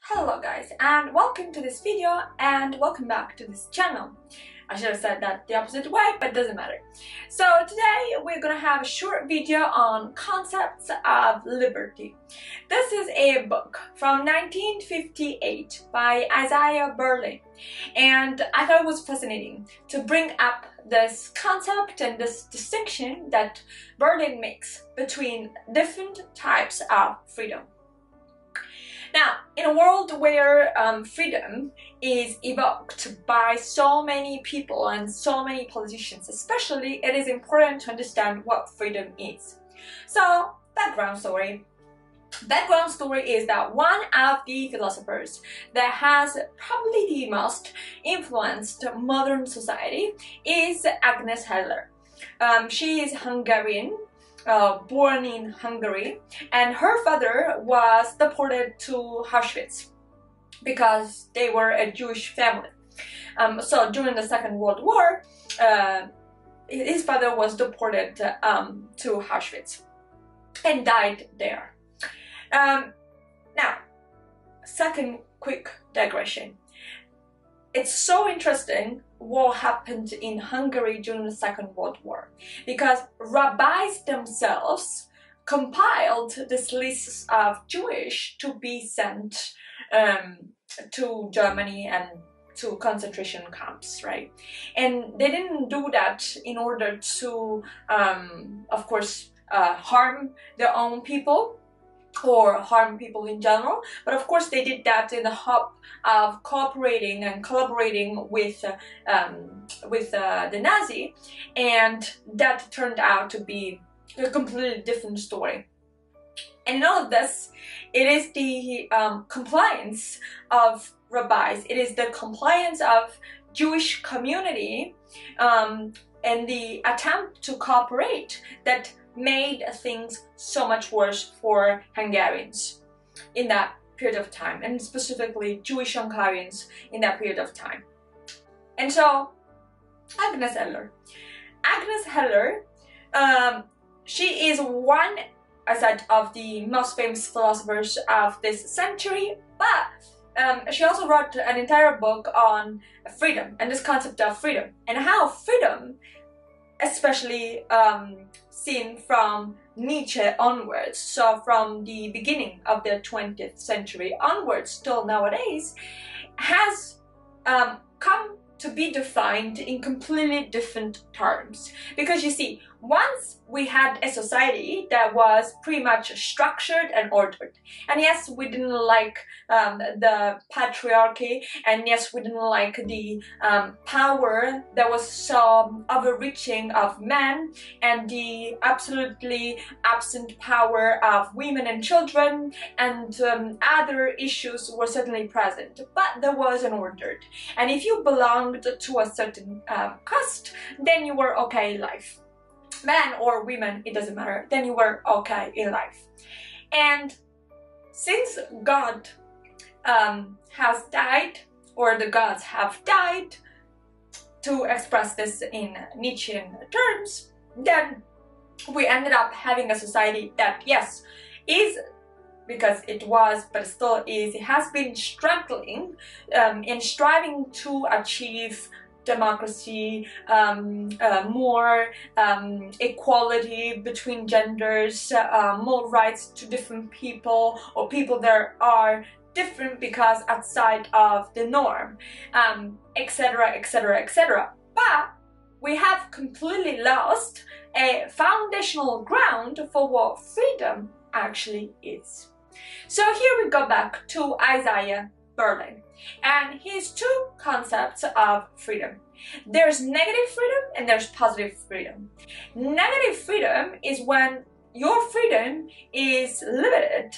Hello guys, and welcome to this video and welcome back to this channel. I should have said that the opposite way, but it doesn't matter. So today we're gonna have a short video on concepts of liberty. This is a book from 1958 by Isaiah Berlin, and I thought it was fascinating to bring up this concept and this distinction that Berlin makes between different types of freedom. Now, in a world where freedom is evoked by so many people and so many politicians especially, it is important to understand what freedom is. So, background story. Background story is that one of the philosophers that has probably the most influenced modern society is Agnes Heller. She is Hungarian. Born in Hungary, and her father was deported to Auschwitz because they were a Jewish family. So during the Second World War, his father was deported to Auschwitz and died there. Now, second quick digression. It's so interesting what happened in Hungary during the Second World War, because rabbis themselves compiled this list of Jewish to be sent to Germany and to concentration camps, right? And they didn't do that in order to, of course, harm their own people or harm people in general, but of course they did that in the hope of cooperating and collaborating with the Nazi, and that turned out to be a completely different story. And in all of this, it is the compliance of rabbis, it is the compliance of Jewish community and the attempt to cooperate that made things so much worse for Hungarians in that period of time, and specifically Jewish Hungarians in that period of time. And so, Agnes Heller. Agnes Heller, she is one, I said, of the most famous philosophers of this century, but she also wrote an entire book on freedom and this concept of freedom and how freedom, especially seen from Nietzsche onwards, so from the beginning of the 20th century onwards till nowadays, has come to be defined in completely different terms. Because you see, once we had a society that was pretty much structured and ordered, and yes, we didn't like the patriarchy, and yes, we didn't like the power that was so overreaching of men, and the absolutely absent power of women and children, and other issues were certainly present, but there was an order. And if you belonged to a certain caste, then you were okay in life. Men or women, it doesn't matter, then you were okay in life. And since God has died, or the gods have died, to express this in Nietzschean terms, then we ended up having a society that, yes, is, because it was, but still is, it has been struggling and striving to achieve democracy, more equality between genders, more rights to different people, or people that are different because outside of the norm, etc, etc, etc. But we have completely lost a foundational ground for what freedom actually is. So here we go back to Isaiah Berlin and his two concepts of freedom. There's negative freedom and there's positive freedom. Negative freedom is when your freedom is limited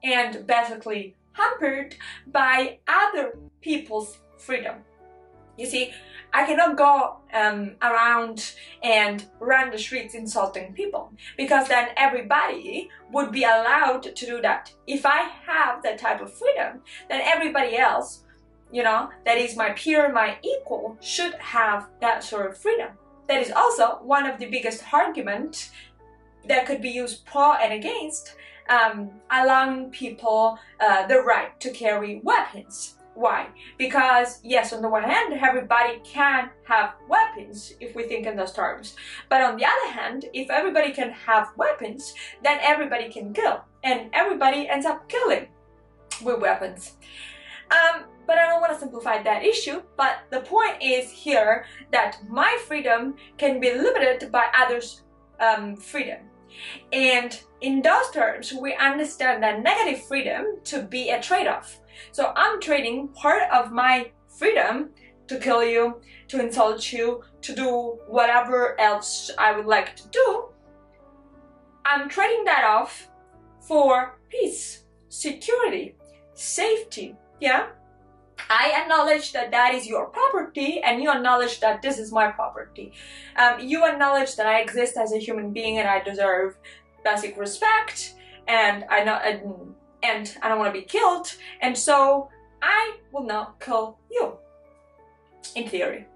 and basically hampered by other people's freedom. You see, I cannot go around and run the streets insulting people, because then everybody would be allowed to do that. If I have that type of freedom, then everybody else, you know, that is my peer, my equal, should have that sort of freedom. That is also one of the biggest arguments that could be used pro and against allowing people the right to carry weapons. Why? Because yes, on the one hand, everybody can have weapons if we think in those terms. But on the other hand, if everybody can have weapons, then everybody can kill. And everybody ends up killing with weapons. But I don't want to simplify that issue. But the point is here that my freedom can be limited by others' freedom. And in those terms, we understand that negative freedom to be a trade-off. So I'm trading part of my freedom to kill you, to insult you, to do whatever else I would like to do. I'm trading that off for peace, security, safety, yeah? I acknowledge that that is your property, and you acknowledge that this is my property. You acknowledge that I exist as a human being and I deserve basic respect, and I don't want to be killed, and so I will not kill you. In theory.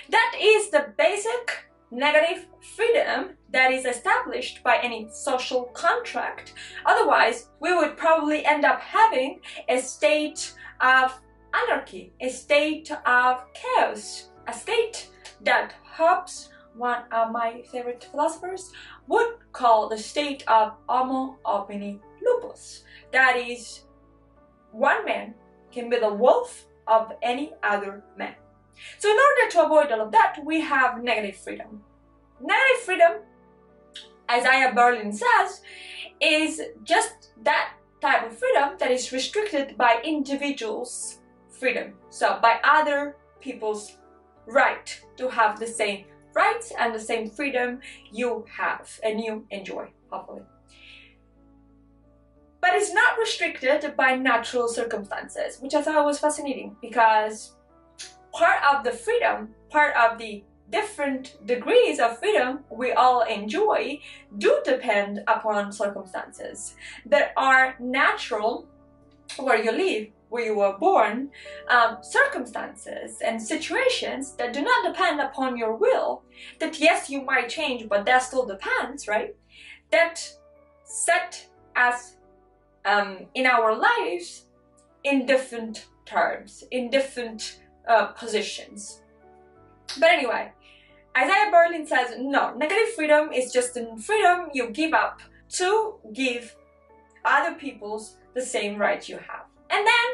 That is the basic negative freedom that is established by any social contract. Otherwise, we would probably end up having a state of anarchy, a state of chaos, a state that Hobbes, one of my favorite philosophers, would call the state of homo homini lupus. That is, one man can be the wolf of any other man. So in order to avoid all of that, we have negative freedom. Negative freedom, Isaiah Berlin says, is just that type of freedom that is restricted by individuals' freedom. So by other people's right to have the same rights and the same freedom you have and you enjoy, hopefully. But it's not restricted by natural circumstances, which I thought was fascinating, because part of the freedom, part of the different degrees of freedom we all enjoy do depend upon circumstances that are natural where you live, where you were born, circumstances and situations that do not depend upon your will, that yes, you might change, but that still depends, right? That set us in our lives in different terms, in different positions. But anyway, Isaiah Berlin says, no, negative freedom is just a freedom you give up to give other people's the same rights you have. And then,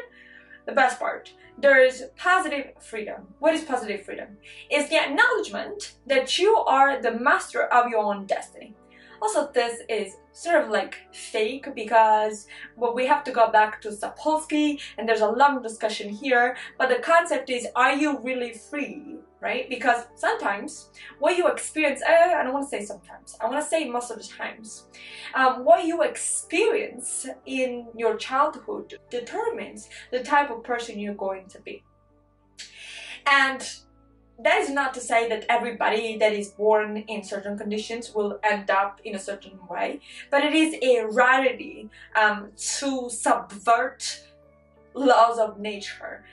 the best part, there is positive freedom. What is positive freedom? It's the acknowledgement that you are the master of your own destiny. Also, this is sort of like fake, because well, we have to go back to Sapolsky, and there's a long discussion here, but the concept is, are you really free, right? Because sometimes what you experience, I don't want to say sometimes, I want to say most of the times, what you experience in your childhood determines the type of person you're going to be. And that is not to say that everybody that is born in certain conditions will end up in a certain way, but it is a rarity to subvert laws of nature,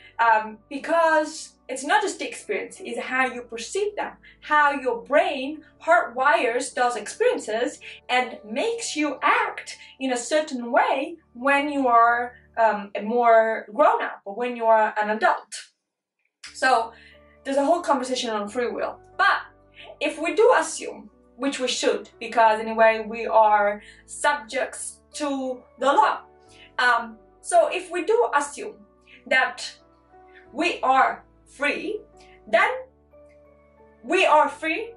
because it's not just the experience, it's how you perceive them, how your brain hardwires those experiences and makes you act in a certain way when you are a more grown up, or when you are an adult. So there's a whole conversation on free will. But if we do assume, which we should, because anyway we are subjects to the law. So if we do assume that we are free, then we are free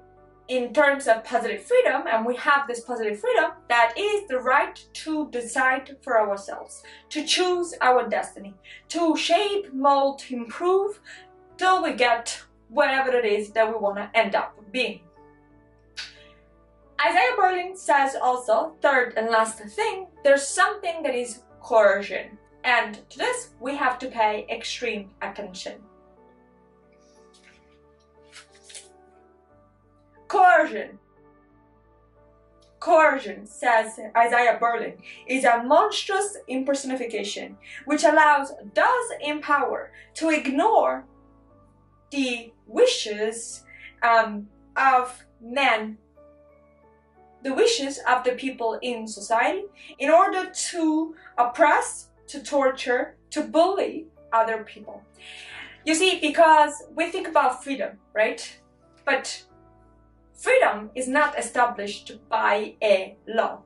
in terms of positive freedom, and we have this positive freedom that is the right to decide for ourselves, to choose our destiny, to shape, mold, improve, till we get whatever it is that we want to end up being. Isaiah Berlin says also, third and last thing, there's something that is coercion. And to this, we have to pay extreme attention. Coercion. Coercion, says Isaiah Berlin, is a monstrous impersonification which allows those in power to ignore the wishes of men the wishes of the people in society in order to oppress, to torture, to bully other people. You see, because we think about freedom, right? But freedom is not established by a law.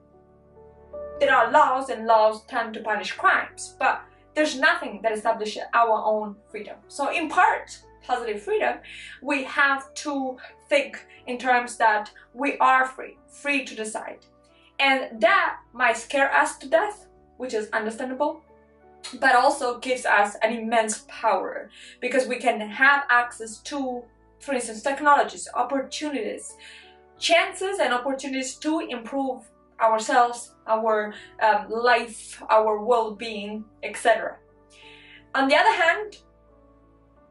There are laws, and laws tend to punish crimes, but there's nothing that establishes our own freedom. So in part, positive freedom, we have to think in terms that we are free to decide. And that might scare us to death, which is understandable, but also gives us an immense power because we can have access to, for instance, technologies, opportunities, chances and opportunities to improve ourselves, our life, our well-being, etc. On the other hand,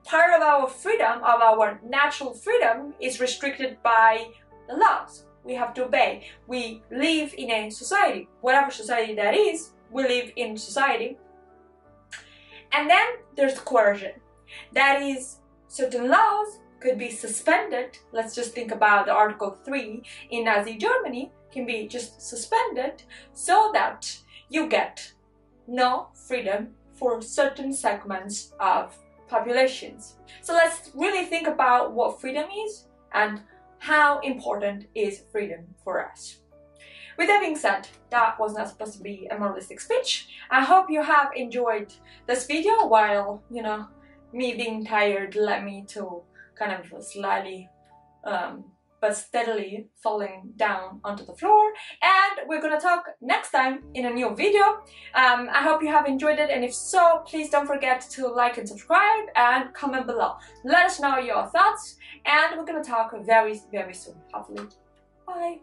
part of our freedom, of our natural freedom, is restricted by the laws. We have to obey. We live in a society, whatever society that is, we live in society. And then there's coercion. That is, certain laws could be suspended. Let's just think about the Article 3 in Nazi Germany, can be just suspended so that you get no freedom for certain segments of populations. So let's really think about what freedom is and how important is freedom for us. With that being said, that was not supposed to be a moralistic speech. I hope you have enjoyed this video while, me being tired led me to kind of slightly but steadily falling down onto the floor. And we're gonna talk next time in a new video. I hope you have enjoyed it, and if so, please don't forget to like and subscribe and comment below. Let us know your thoughts, and we're gonna talk very, very soon, hopefully. Bye!